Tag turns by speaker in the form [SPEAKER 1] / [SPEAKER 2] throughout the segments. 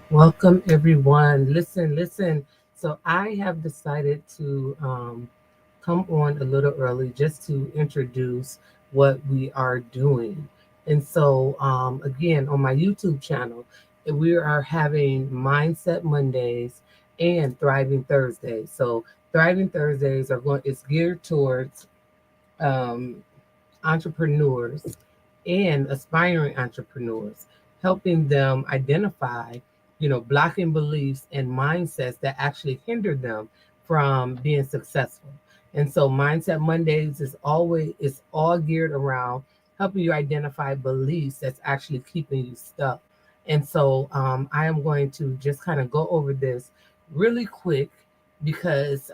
[SPEAKER 1] Welcome, everyone. Listen. So, I have decided to come on a little early just to introduce what we are doing. And so, again, on my YouTube channel, we are having Mindset Mondays and Thriving Thursdays. So, Thriving Thursdays are going, it's geared towards um, entrepreneurs and aspiring entrepreneurs, helping them identify, blocking beliefs and mindsets that actually hinder them from being successful. And so Mindset Mondays is all geared around helping you identify beliefs that's actually keeping you stuck. And so I am going to just kind of go over this really quick because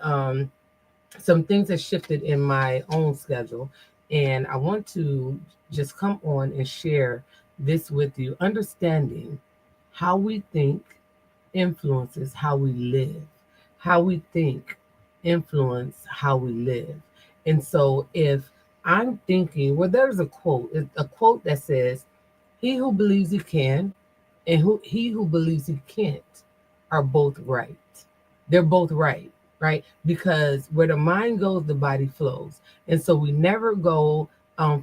[SPEAKER 1] some things have shifted in my own schedule, and I want to just come on and share this with you. Understanding how we think influences how we live. How we think influence how we live. And so if I'm thinking, well, there's a quote that says, he who believes he can and he who believes he can't are both right. They're both right, right? Because where the mind goes, the body flows. And so we never go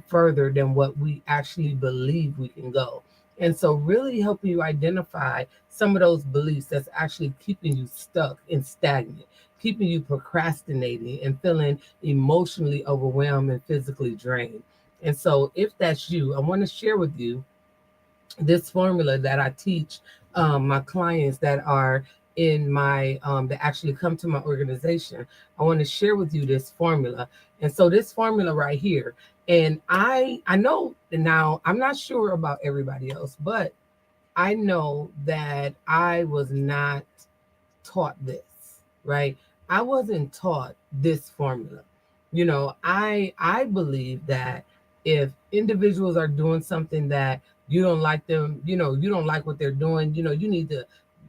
[SPEAKER 1] further than what we actually believe we can go. And so, really helping you identify some of those beliefs that's actually keeping you stuck and stagnant, keeping you procrastinating and feeling emotionally overwhelmed and physically drained. And so, if that's you, I want to share with you this formula that I teach my clients that are in my that actually come to my organization. I want to share with you this formula. And so this formula right here, and I know now, I'm not sure about everybody else, but I know that I was not taught this, right? I wasn't taught this formula. I believe that if individuals are doing something that you don't like them, you don't like what they're doing, you need to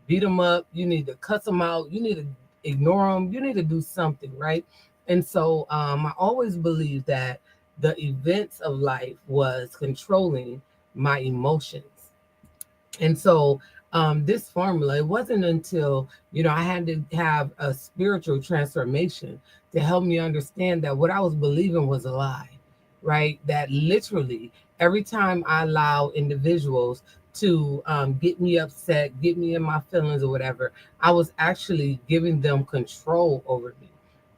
[SPEAKER 1] beat them up, you need to cuss them out, you need to ignore them, you need to do something, right? And so I always believed that the events of life was controlling my emotions. And so this formula, it wasn't until, I had to have a spiritual transformation to help me understand that what I was believing was a lie, right? That literally every time I allow individuals to get me upset, get me in my feelings or whatever, I was actually giving them control over me.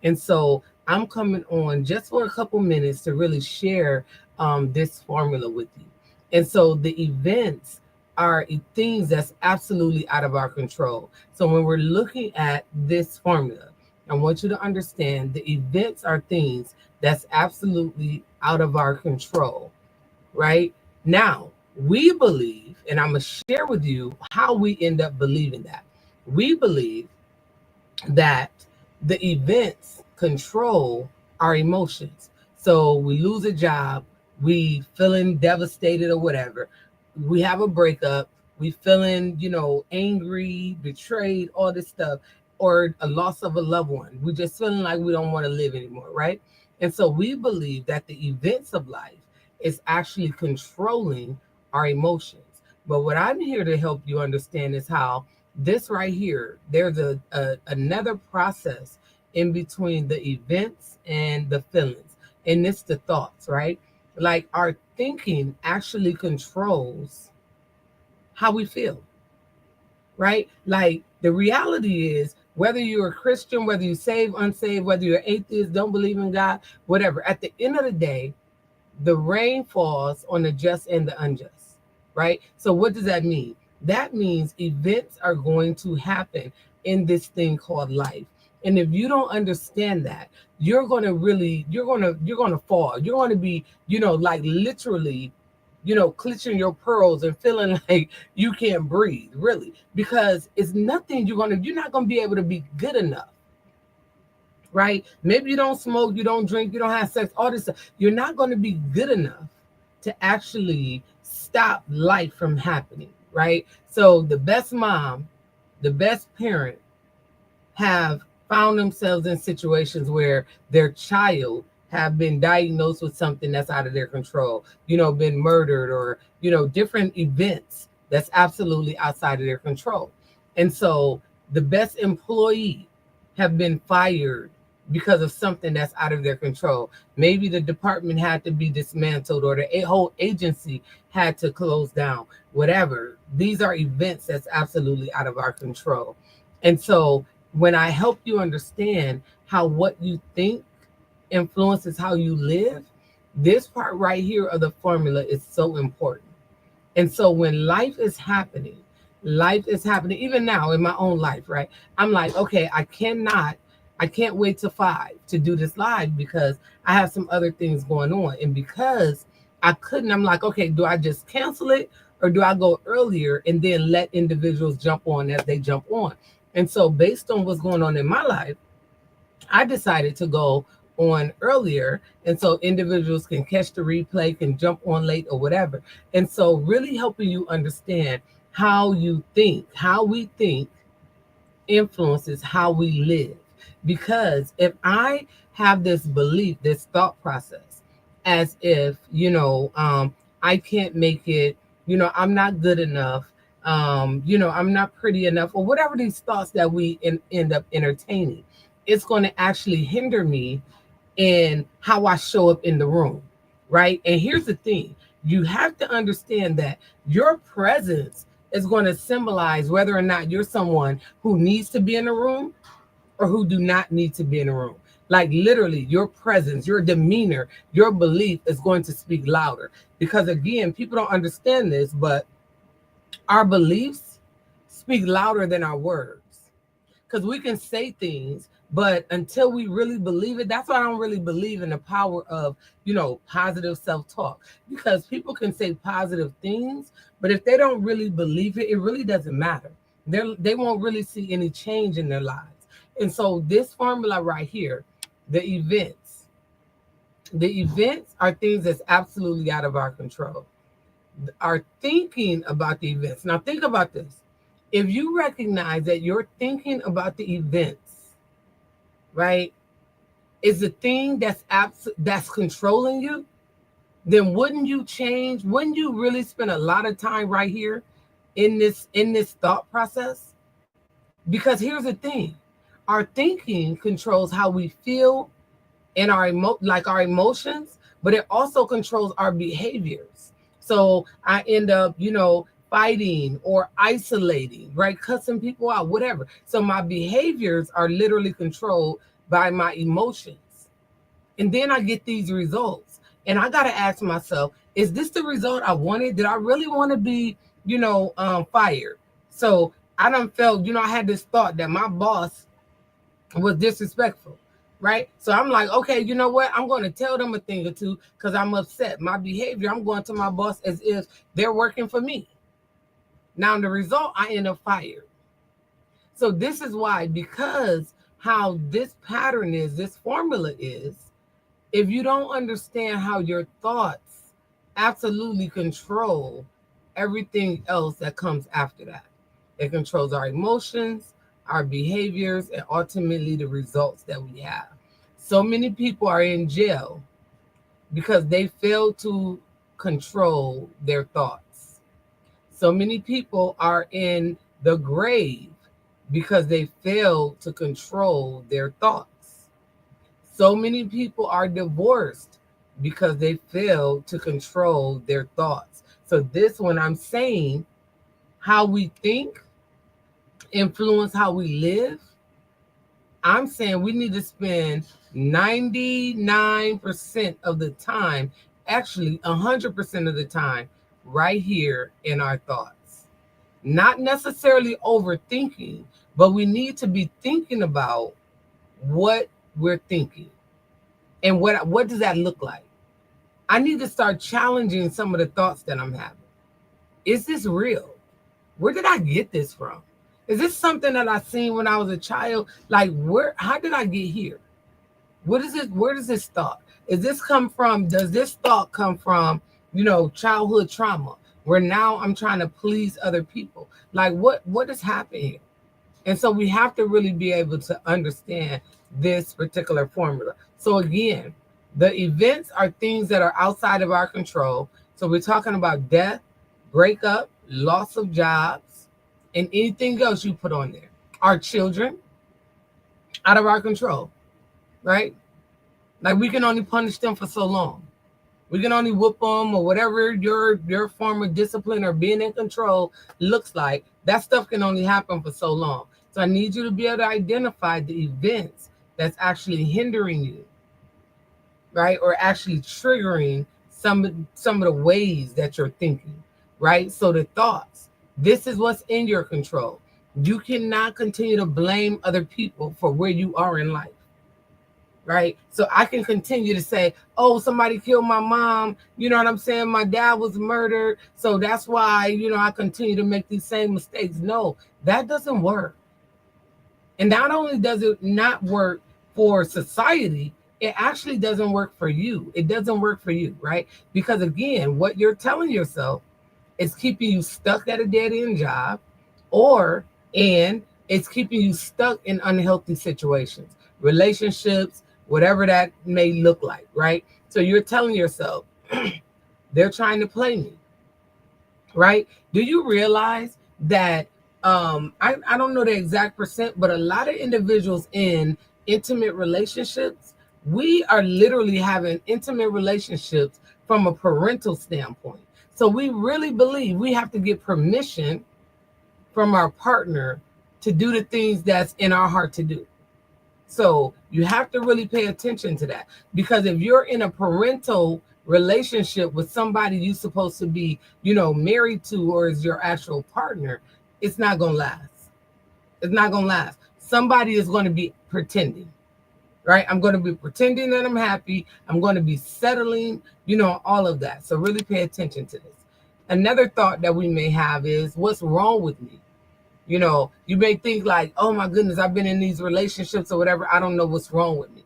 [SPEAKER 1] And so I'm coming on just for a couple minutes to really share this formula with you. And so the events are things that's absolutely out of our control. So when we're looking at this formula, I want you to understand the events are things that's absolutely out of our control, right? Now, we believe, and I'm going to share with you how we end up believing that. We believe that the events control our emotions. So we lose a job, we feeling devastated or whatever. We have a breakup, we feeling, angry, betrayed, all this stuff, or a loss of a loved one. We just feeling like we don't want to live anymore, right? And so we believe that the events of life is actually controlling our emotions. But what I'm here to help you understand is how this right here, there's another process in between the events and the feelings, and it's the thoughts, right? Like our thinking actually controls how we feel, right? Like the reality is, whether you're a Christian, whether you save, unsaved, whether you're atheist, don't believe in God, whatever, at the end of the day, the rain falls on the just and the unjust, right? So what does that mean? That means events are going to happen in this thing called life. And if you don't understand that, you're going to fall. You're going to be, like literally, clutching your pearls and feeling like you can't breathe, really, because it's nothing you're not going to be able to be good enough, right? Maybe you don't smoke, you don't drink, you don't have sex, all this stuff. You're not going to be good enough to actually stop life from happening, right? So the best mom, the best parent have found themselves in situations where their child have been diagnosed with something that's out of their control, been murdered or, different events that's absolutely outside of their control. And so the best employee have been fired because of something that's out of their control. Maybe the department had to be dismantled or the whole agency had to close down, whatever. These are events that's absolutely out of our control. And so when I help you understand how what you think influences how you live, this part right here of the formula is so important. And so when life is happening, even now in my own life, right? I'm like, okay, I can't wait till 5 to do this live because I have some other things going on. And because I couldn't, I'm like, okay, do I just cancel it or do I go earlier and then let individuals jump on as they jump on? And so based on what's going on in my life, I decided to go on earlier. And so individuals can catch the replay, can jump on late or whatever. And so really helping you understand how you think, how we think influences how we live. Because if I have this belief, this thought process, as if, I can't make it, I'm not good enough, I'm not pretty enough, or whatever these thoughts that we end up entertaining, it's going to actually hinder me in how I show up in the room, right? And here's the thing, you have to understand that your presence is going to symbolize whether or not you're someone who needs to be in a room or who do not need to be in a room. Like literally, your presence, your demeanor, your belief is going to speak louder. Because again, people don't understand this, but our beliefs speak louder than our words. Because we can say things, but until we really believe it, that's why I don't really believe in the power of, positive self-talk. Because people can say positive things, but if they don't really believe it, it really doesn't matter. They won't really see any change in their lives. And so this formula right here, the events are things that's absolutely out of our control. Our thinking about the events. Now think about this. If you recognize that you're thinking about the events, right, is the thing that's controlling you, then wouldn't you change? Wouldn't you really spend a lot of time right here in this thought process? Because here's the thing, our thinking controls how we feel and our emotions, but it also controls our behaviors. So I end up, fighting or isolating, right? Cussing people out, whatever. So my behaviors are literally controlled by my emotions. And then I get these results. And I got to ask myself, is this the result I wanted? Did I really want to be, fired? So I done felt, I had this thought that my boss was disrespectful, right? So I'm like, okay, you know what? I'm going to tell them a thing or two because I'm upset. My behavior, I'm going to my boss as if they're working for me. Now, the result, I end up fired. So this is why, because how this pattern is, this formula is, if you don't understand how your thoughts absolutely control everything else that comes after that. It controls our emotions, our behaviors, and ultimately the results that we have. So many people are in jail because they fail to control their thoughts. So many people are in the grave because they fail to control their thoughts. So many people are divorced because they fail to control their thoughts. So this, when I'm saying how we think influence how we live, I'm saying we need to spend 99% of the time, actually 100% of the time, right here in our thoughts. Not necessarily overthinking, but we need to be thinking about what we're thinking. And what does that look like? I need to start challenging some of the thoughts that I'm having. Is this real? Where did I get this from? Is this something that I seen when I was a child? Like, how did I get here? What is it? Where does this thought? Does this thought come from, childhood trauma where now I'm trying to please other people? Like what is happening? And so we have to really be able to understand this particular formula. So again, the events are things that are outside of our control. So we're talking about death, breakup, loss of jobs, and anything else you put on there. Our children, out of our control, right? Like we can only punish them for so long. We can only whoop them or whatever your form of discipline or being in control looks like. That stuff can only happen for so long. So I need you to be able to identify the events that's actually hindering you, right? Or actually triggering some of the ways that you're thinking, right? So the thoughts, this is what's in your control. You cannot continue to blame other people for where you are in life. Right. So I can continue to say, oh, somebody killed my mom. You know what I'm saying? My dad was murdered. So that's why, I continue to make these same mistakes. No, that doesn't work. And not only does it not work for society, it actually doesn't work for you. It doesn't work for you, right? Because again, what you're telling yourself is keeping you stuck at a dead end job, and it's keeping you stuck in unhealthy situations, relationships, whatever that may look like, right? So you're telling yourself, they're trying to play me, right? Do you realize that I don't know the exact percent, but a lot of individuals in intimate relationships, we are literally having intimate relationships from a parental standpoint. So we really believe we have to get permission from our partner to do the things that's in our heart to do. So you have to really pay attention to that, because if you're in a parental relationship with somebody you're supposed to be, married to, or is your actual partner, it's not going to last. It's not going to last. Somebody is going to be pretending, right? I'm going to be pretending that I'm happy. I'm going to be settling, all of that. So really pay attention to this. Another thought that we may have is, what's wrong with me? You may think like, oh my goodness, I've been in these relationships or whatever. I don't know what's wrong with me.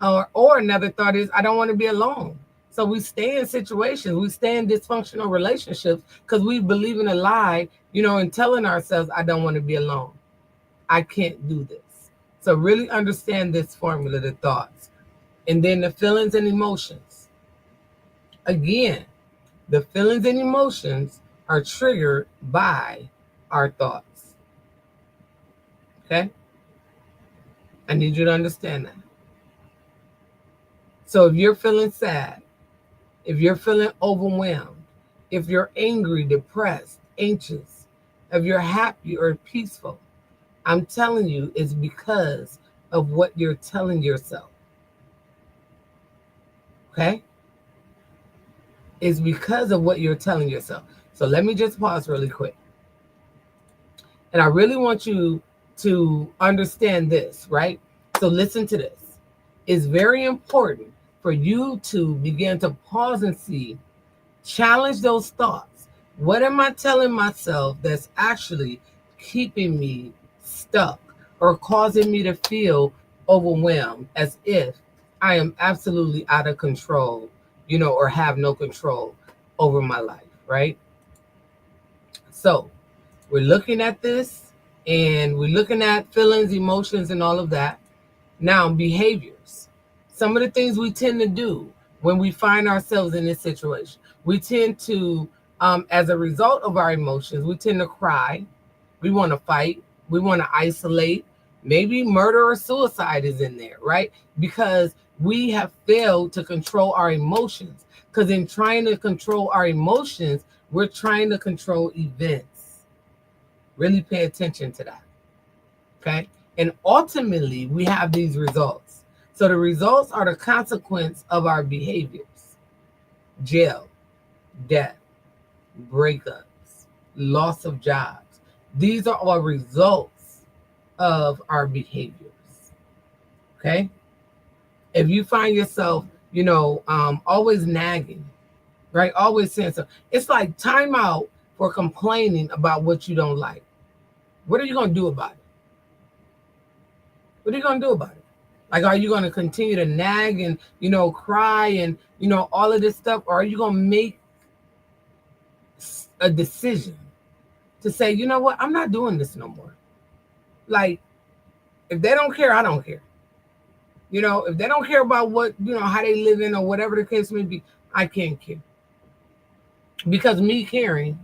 [SPEAKER 1] Or another thought is, I don't want to be alone. So we stay in situations, we stay in dysfunctional relationships because we believe in a lie, and telling ourselves, I don't want to be alone. I can't do this. So really understand this formula, the thoughts. And then the feelings and emotions. Again, the feelings and emotions are triggered by our thoughts. Okay? I need you to understand that. So if you're feeling sad, if you're feeling overwhelmed, if you're angry, depressed, anxious, if you're happy or peaceful, I'm telling you, it's because of what you're telling yourself. Okay? It's because of what you're telling yourself. So let me just pause really quick. And I really want you to understand this, right? So listen to this. It's very important for you to begin to pause and see, challenge those thoughts. What am I telling myself that's actually keeping me stuck or causing me to feel overwhelmed, as if I am absolutely out of control, or have no control over my life, right? So we're looking at this, and we're looking at feelings, emotions, and all of that. Now, behaviors. Some of the things we tend to do when we find ourselves in this situation. We tend to, as a result of our emotions, we tend to cry. We want to fight. We want to isolate. Maybe murder or suicide is in there, right? Because we have failed to control our emotions. Because in trying to control our emotions, we're trying to control events. Really pay attention to that. Okay? And ultimately, we have these results. So the results are the consequence of our behaviors. Jail, death, breakups, loss of jobs. These are all results of our behaviors. Okay? If you find yourself, always nagging, right? Always saying so. It's like time out for complaining about what you don't like. What are you going to do about it? What are you going to do about it? Like, are you going to continue to nag and, cry and, all of this stuff? Or are you going to make a decision to say, you know what? I'm not doing this no more. Like, if they don't care, I don't care. If they don't care about what, how they live in or whatever the case may be, I can't care. Because me caring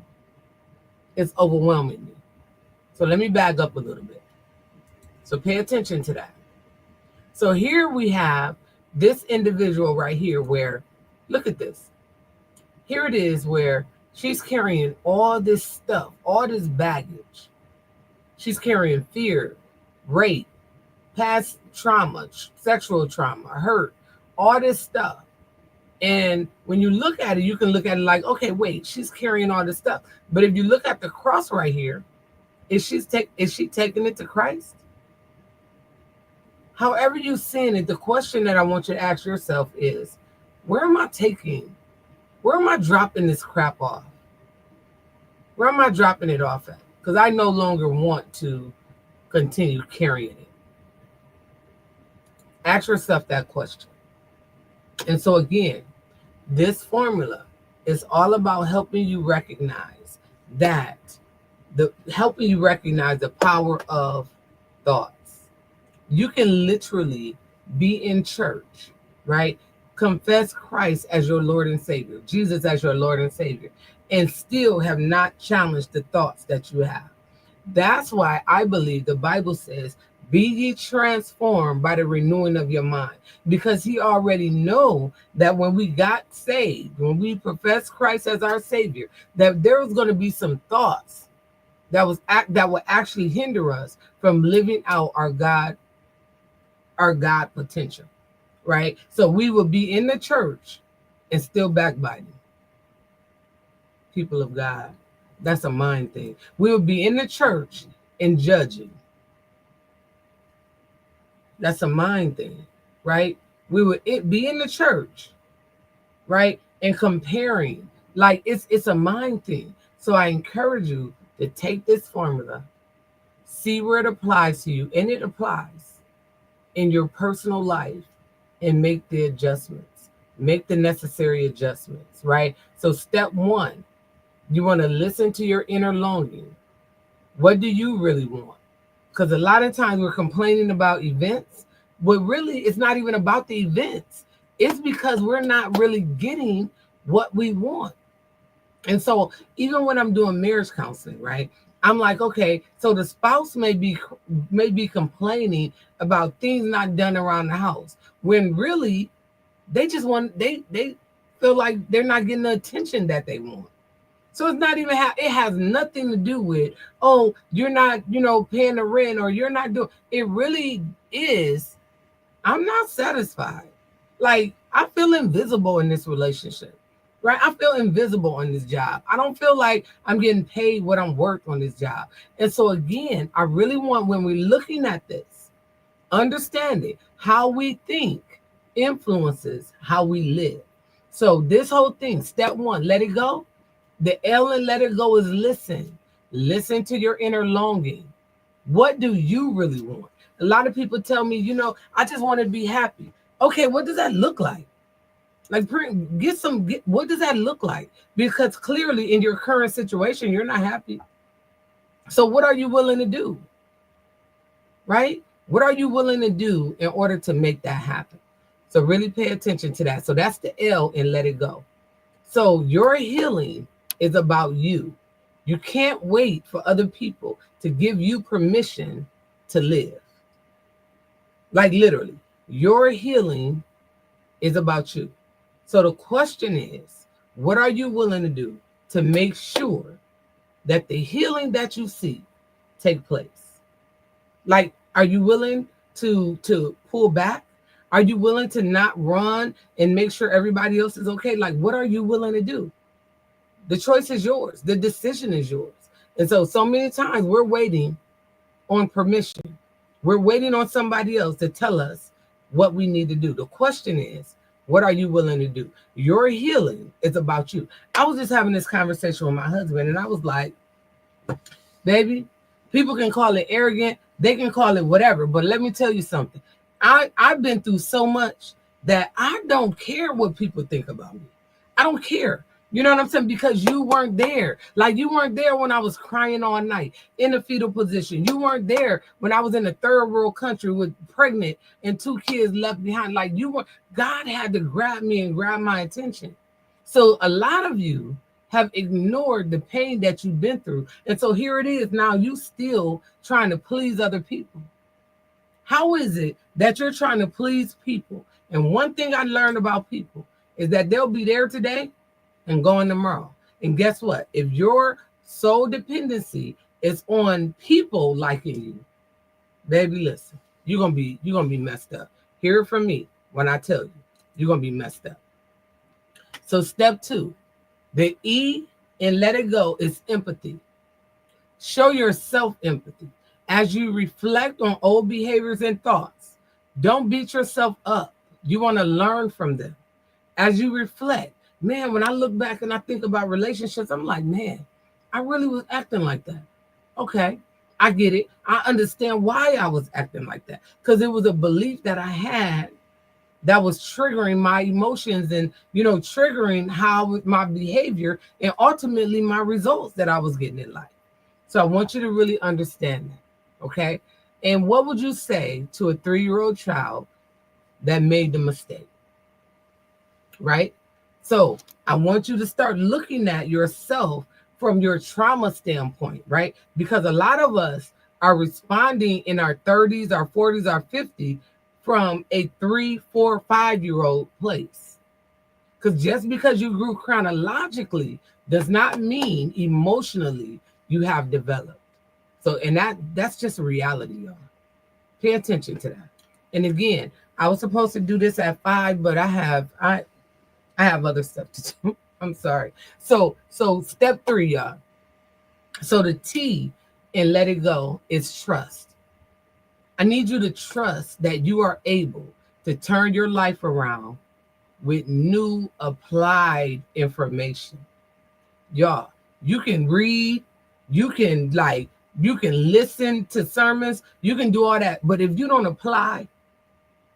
[SPEAKER 1] is overwhelming me. So let me back up a little bit. So pay attention to that. So here we have this individual right here where, look at this. Here it is where she's carrying all this stuff, all this baggage. She's carrying fear, rape, past trauma, sexual trauma, hurt, all this stuff. And when you look at it, you can look at it like, okay, wait, she's carrying all this stuff. But if you look at the cross right here, is she taking it to Christ? However you sin it, the question that I want you to ask yourself is, where am I dropping this crap off? Where am I dropping it off at? Because I no longer want to continue carrying it. Ask yourself that question. And so again, this formula is all about helping you recognize the power of thoughts. You can literally be in church, right? Confess Christ as your Lord and Savior, Jesus as your Lord and Savior, and still have not challenged the thoughts that you have. That's why I believe the Bible says, be ye transformed by the renewing of your mind, because he already know that when we got saved, when we profess Christ as our Savior, that there was going to be some thoughts that would actually hinder us from living out our God potential, right? So we will be in the church and still backbiting. People of God, that's a mind thing. We will be in the church and judging. That's a mind thing, right? We would be in the church, right? And comparing, like it's a mind thing. So I encourage you to take this formula, see where it applies to you, and it applies in your personal life, and make the adjustments, make the necessary adjustments, right? So step one, you want to listen to your inner longing. What do you really want? Because a lot of times we're complaining about events, but really it's not even about the events. It's because we're not really getting what we want. And so even when I'm doing marriage counseling, right, I'm like, okay, so the spouse may be complaining about things not done around the house, when really they just want, they feel like they're not getting the attention that they want. So it's not even it has nothing to do with, oh, you're not, paying the rent, or you're not doing. It really is, I'm not satisfied. Like, I feel invisible in this relationship, right? I feel invisible on this job. I don't feel like I'm getting paid what I'm worth on this job. And so again, I really want, when we're looking at this, understanding how we think influences how we live. So this whole thing, step one, let it go. The L in let it go is listen. Listen to your inner longing. What do you really want? A lot of people tell me, I just want to be happy. Okay, what does that look like? Like, what does that look like? Because clearly in your current situation, you're not happy. So what are you willing to do? Right? What are you willing to do in order to make that happen? So really pay attention to that. So that's the L in let it go. So your healing is about you. You can't wait for other people to give you permission to live. Like, literally, your healing is about you. So the question is, what are you willing to do to make sure that the healing that you see take place? Like, are you willing to pull back? Are you willing to not run and make sure everybody else is okay? Like, what are you willing to do? The choice is yours. The decision is yours. And so many times we're waiting on permission. We're waiting on somebody else to tell us what we need to do. The question is, what are you willing to do? Your healing is about you. I was just having this conversation with my husband, and I was like, baby, people can call it arrogant. They can call it whatever. But let me tell you something. I've been through so much that I don't care what people think about me. I don't care. You know what I'm saying? Because you weren't there. Like, you weren't there when I was crying all night in a fetal position. You weren't there when I was in a third world country with pregnant and 2 kids left behind. Like, God had to grab me and grab my attention. So a lot of you have ignored the pain that you've been through. And so here it is now, you still trying to please other people. How is it that you're trying to please people? And one thing I learned about people is that they'll be there today and gone tomorrow. And guess what? If your sole dependency is on people liking you, baby, listen, you're gonna be messed up. Hear it from me when I tell you, you're gonna be messed up. So step 2, the E in let it go is empathy. Show yourself empathy. As you reflect on old behaviors and thoughts, don't beat yourself up. You want to learn from them. As you reflect, man, when I look back and I think about relationships, I'm like, man, I really was acting like that. Okay, I get it. I understand why I was acting like that, because it was a belief that I had that was triggering my emotions and, triggering how my behavior and ultimately my results that I was getting in life. So I want you to really understand that, okay? And what would you say to a 3-year-old child that made the mistake, right? So I want you to start looking at yourself from your trauma standpoint, right? Because a lot of us are responding in our 30s, our 40s, our 50s from a 3, 4, 5-year-old place. Because just because you grew chronologically does not mean emotionally you have developed. So, and that's just a reality, y'all. Pay attention to that. And again, I was supposed to do this at 5, but I have other stuff to do. I'm sorry. So step 3, y'all. So the T in let it go is trust. I need you to trust that you are able to turn your life around with new applied information. Y'all, you can read, you can listen to sermons, you can do all that. But if you don't apply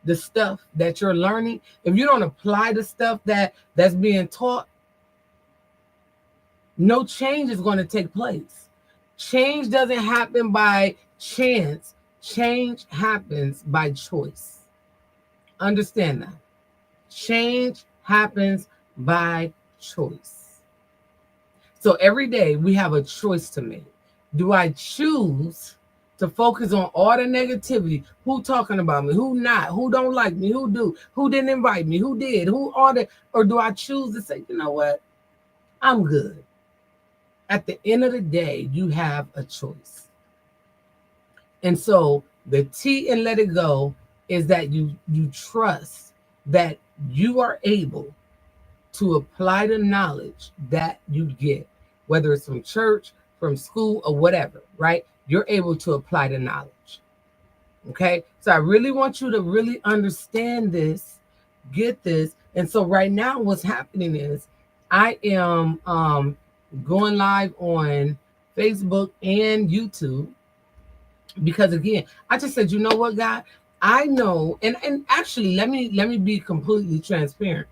[SPEAKER 1] the stuff that you're learning, if you don't apply the stuff that's being taught, no change is going to take place. Change doesn't happen by chance. Change happens by choice. Understand that. Change happens by choice. So every day we have a choice to make. Do I choose to focus on all the negativity? Who talking about me? Who not? Who don't like me? Who do? Who didn't invite me? Who did? Who all the? Or do I choose to say, you know what? I'm good. At the end of the day, you have a choice. And so the T in let it go is that you trust that you are able to apply the knowledge that you get, whether it's from church, from school, or whatever, right? You're able to apply the knowledge. Okay. So I really want you to really understand this, get this. And so right now what's happening is I am going live on Facebook and YouTube. Because again, I just said, you know what, God, I know, and actually, let me be completely transparent.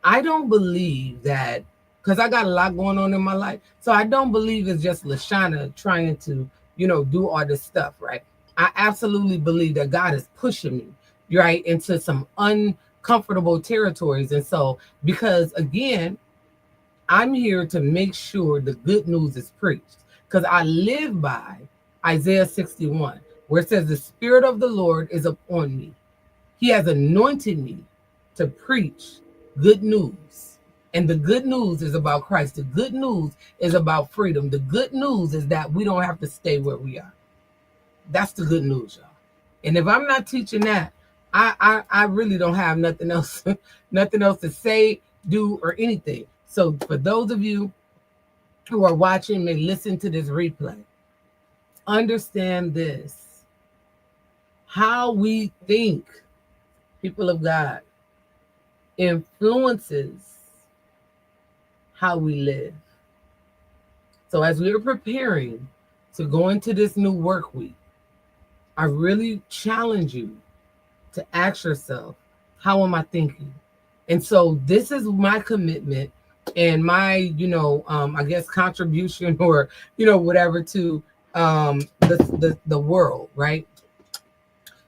[SPEAKER 1] I don't believe that, because I got a lot going on in my life, so I don't believe it's just LaShawna trying to, do all this stuff, right? I absolutely believe that God is pushing me, right, into some uncomfortable territories. And so, because again, I'm here to make sure the good news is preached, because I live by Isaiah 61, where it says, the Spirit of the Lord is upon me. He has anointed me to preach good news. And the good news is about Christ. The good news is about freedom. The good news is that we don't have to stay where we are. That's the good news, y'all. And if I'm not teaching that, I really don't have nothing else, nothing else to say, do, or anything. So for those of you who are watching, may listen to this replay, understand this. How we think, people of God, influences how we live. So as we are preparing to go into this new work week, I really challenge you to ask yourself, how am I thinking? And so this is my commitment and my, I guess contribution or, whatever to the world, right?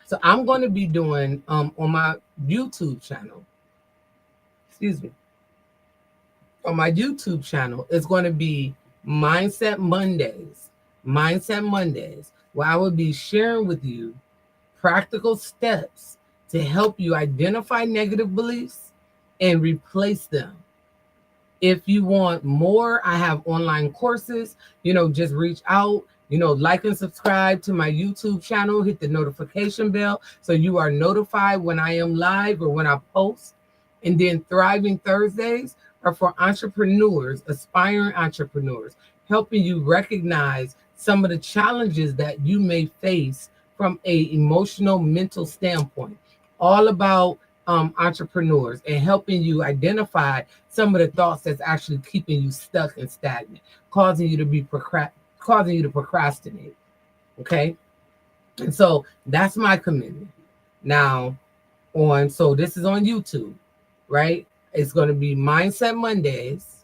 [SPEAKER 1] So I'm going to be doing on my YouTube channel, excuse me, on my YouTube channel, it's going to be Mindset Mondays. Mindset Mondays, where I will be sharing with you practical steps to help you identify negative beliefs and replace them. If you want more, I have online courses. Just reach out, like and subscribe to my YouTube channel, hit the notification bell so you are notified when I am live or when I post. And then Thriving Thursdays are for entrepreneurs, aspiring entrepreneurs, helping you recognize some of the challenges that you may face from a emotional, mental standpoint. All about entrepreneurs and helping you identify some of the thoughts that's actually keeping you stuck and stagnant, causing you to procrastinate. Okay, and so that's my commitment. Now, so this is on YouTube, right? It's going to be Mindset Mondays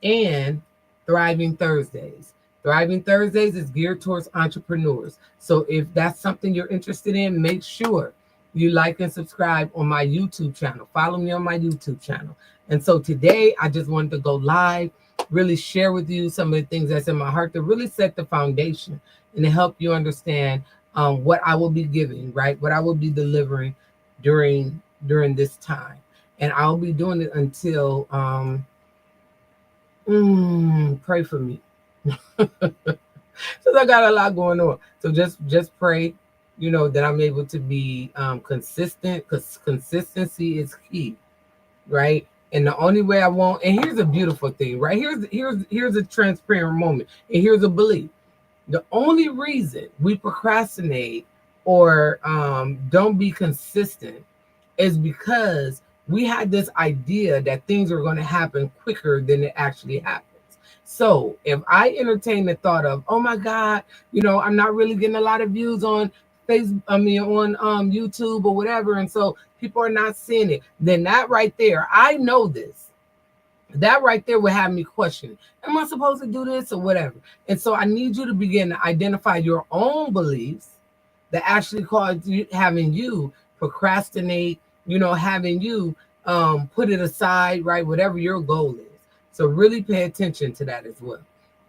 [SPEAKER 1] and Thriving Thursdays. Thriving Thursdays is geared towards entrepreneurs. So if that's something you're interested in, make sure you like and subscribe on my YouTube channel. Follow me on my YouTube channel. And so today I just wanted to go live, really share with you some of the things that's in my heart to really set the foundation and to help you understand what I will be giving, right? What I will be delivering during this time. And I'll be doing it until pray for me. So I got a lot going on. So just pray, that I'm able to be consistent, because consistency is key, right? And the only way I won't, and here's a beautiful thing, right? Here's a transparent moment, and here's a belief. The only reason we procrastinate or don't be consistent is because we had this idea that things are going to happen quicker than it actually happens. So if I entertain the thought of, oh my God, I'm not really getting a lot of views on Facebook, on YouTube or whatever, and so people are not seeing it, then that right there, I know this. That right there will have me question, am I supposed to do this or whatever? And so I need you to begin to identify your own beliefs that actually cause you, having you procrastinate, having you put it aside, right? Whatever your goal is. So really pay attention to that as well.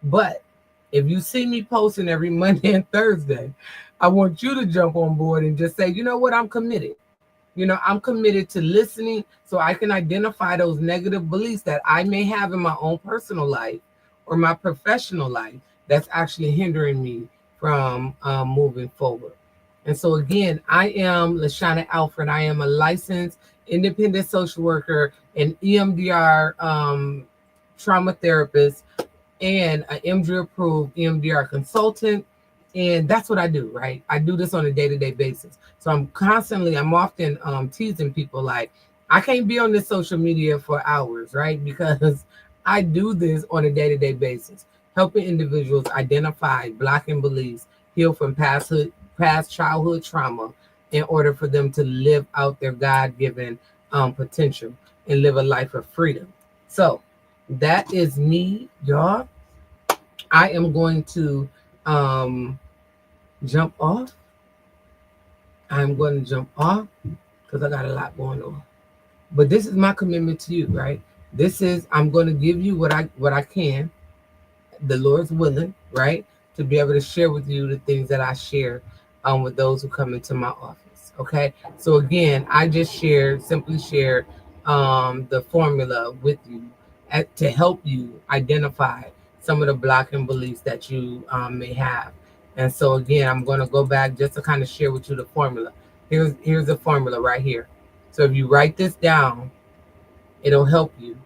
[SPEAKER 1] But if you see me posting every Monday and Thursday, I want you to jump on board and just say, you know what, I'm committed. I'm committed to listening so I can identify those negative beliefs that I may have in my own personal life or my professional life that's actually hindering me from moving forward. And so again, I am LaShawna Alfred. I am a licensed independent social worker and EMDR trauma therapist and an MDR approved EMDR consultant. And that's what I do, right? I do this on a day-to-day basis. So I'm often teasing people like, I can't be on this social media for hours, right? Because I do this on a day-to-day basis, helping individuals identify blocking beliefs, heal from past childhood trauma in order for them to live out their God-given potential and live a life of freedom. So that is me, y'all. I am going to jump off. I'm going to jump off because I got a lot going on. But this is my commitment to you, right? I'm going to give you what I can, the Lord's willing, right? To be able to share with you the things that I share with those who come into my office. Okay. So again, I just simply shared the formula with you to help you identify some of the blocking beliefs that you may have. And so again, I'm going to go back just to kind of share with you the formula. Here's the formula right here. So if you write this down, it'll help you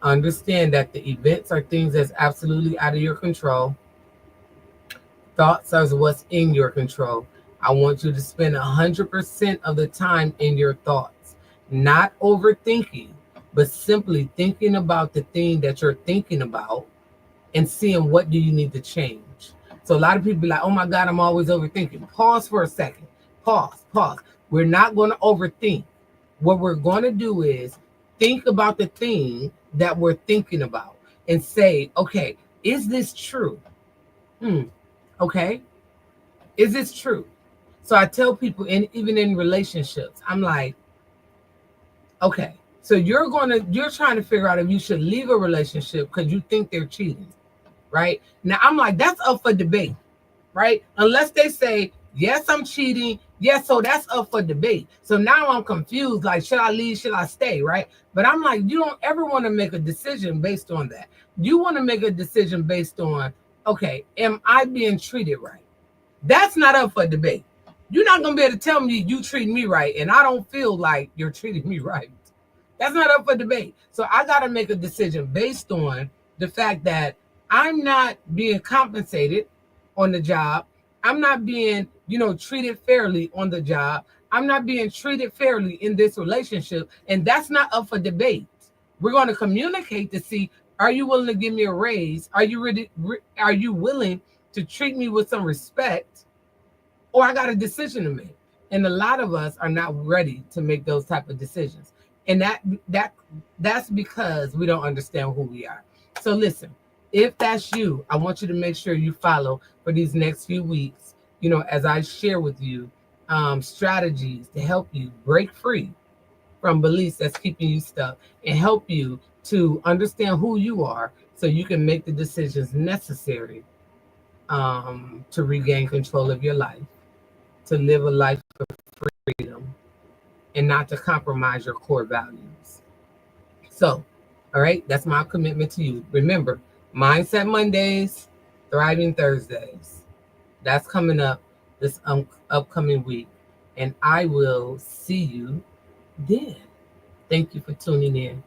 [SPEAKER 1] understand that the events are things that's absolutely out of your control. Thoughts are what's in your control. I want you to spend 100% of the time in your thoughts, not overthinking, but simply thinking about the thing that you're thinking about and seeing what do you need to change. So a lot of people be like, oh my God, I'm always overthinking. Pause for a second. Pause. We're not going to overthink. What we're going to do is think about the thing that we're thinking about and say, okay, is this true? Okay. Is this true? So I tell people, and even in relationships, I'm like, okay, So you're trying to figure out if you should leave a relationship because you think they're cheating, right? Now I'm like, that's up for debate, right? Unless they say, yes, I'm cheating. Yes, so that's up for debate. So now I'm confused, like, should I leave? Should I stay? Right? But I'm like, you don't ever want to make a decision based on that. You want to make a decision based on, okay, am I being treated right? That's not up for debate. You're not gonna be able to tell me you treat me right, and I don't feel like you're treating me right. That's not up for debate. So I got to make a decision based on the fact that I'm not being compensated on the job. I'm not being, treated fairly on the job. I'm not being treated fairly in this relationship. And that's not up for debate. We're going to communicate to see, are you willing to give me a raise? Are you willing to treat me with some respect? Or I got a decision to make. And a lot of us are not ready to make those type of decisions. And that's because we don't understand who we are. So listen, if that's you, I want you to make sure you follow for these next few weeks, as I share with you strategies to help you break free from beliefs that's keeping you stuck and help you to understand who you are so you can make the decisions necessary to regain control of your life, to live a life of freedom, and not to compromise your core values. So, all right, that's my commitment to you. Remember, Mindset Mondays, Thriving Thursdays. That's coming up this upcoming week. And I will see you then. Thank you for tuning in.